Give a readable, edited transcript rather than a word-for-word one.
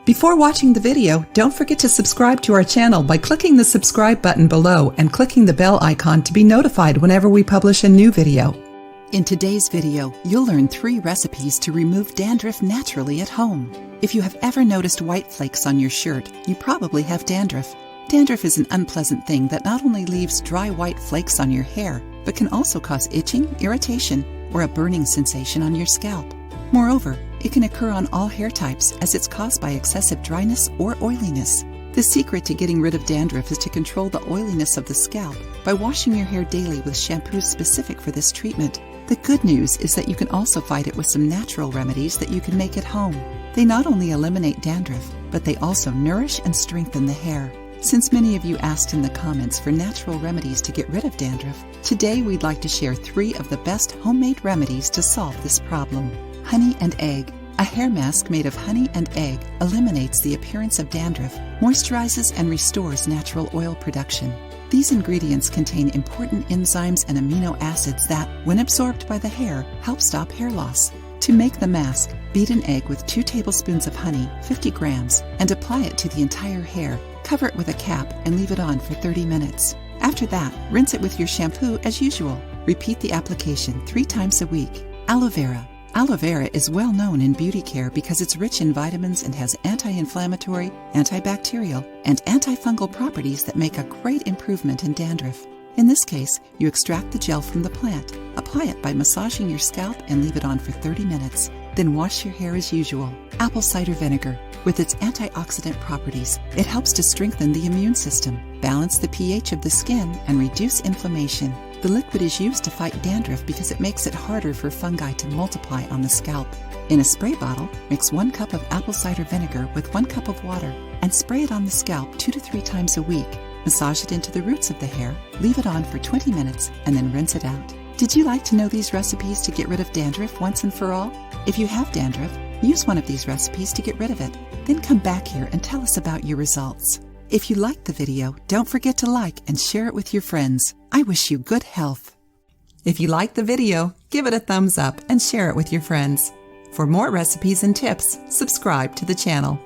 Before watching the video, don't forget to subscribe to our channel by clicking the subscribe button below and clicking the bell icon to be notified whenever we publish a new video. In today's video, you'll learn 3 recipes to remove dandruff naturally at home. If you have ever noticed white flakes on your shirt, you probably have dandruff. Dandruff is an unpleasant thing that not only leaves dry white flakes on your hair, but can also cause itching, irritation, or a burning sensation on your scalp. Moreover, it can occur on all hair types as it's caused by excessive dryness or oiliness. The secret to getting rid of dandruff is to control the oiliness of the scalp by washing your hair daily with shampoos specific for this treatment. The good news is that you can also fight it with some natural remedies that you can make at home. They not only eliminate dandruff, but they also nourish and strengthen the hair. Since many of you asked in the comments for natural remedies to get rid of dandruff, today we'd like to share 3 of the best homemade remedies to solve this problem. Honey and egg. A hair mask made of honey and egg eliminates the appearance of dandruff, moisturizes and restores natural oil production. These ingredients contain important enzymes and amino acids that, when absorbed by the hair, help stop hair loss. To make the mask, beat an egg with 2 tablespoons of honey, 50 grams, and apply it to the entire hair. Cover it with a cap and leave it on for 30 minutes. After that, rinse it with your shampoo as usual. Repeat the application 3 times a week. Aloe vera. Aloe vera is well known in beauty care because it's rich in vitamins and has anti-inflammatory, antibacterial, and antifungal properties that make a great improvement in dandruff. In this case, you extract the gel from the plant, apply it by massaging your scalp and leave it on for 30 minutes. Then wash your hair as usual. Apple cider vinegar. With its antioxidant properties, it helps to strengthen the immune system, balance the pH of the skin, and reduce inflammation. The liquid is used to fight dandruff because it makes it harder for fungi to multiply on the scalp. In a spray bottle, mix 1 cup of apple cider vinegar with 1 cup of water and spray it on the scalp 2 to 3 times a week. Massage it into the roots of the hair, leave it on for 20 minutes, and then rinse it out. Did you like to know these recipes to get rid of dandruff once and for all? If you have dandruff, use one of these recipes to get rid of it. Then come back here and tell us about your results. If you liked the video, don't forget to like and share it with your friends. I wish you good health. If you liked the video, give it a thumbs up and share it with your friends. For more recipes and tips, subscribe to the channel.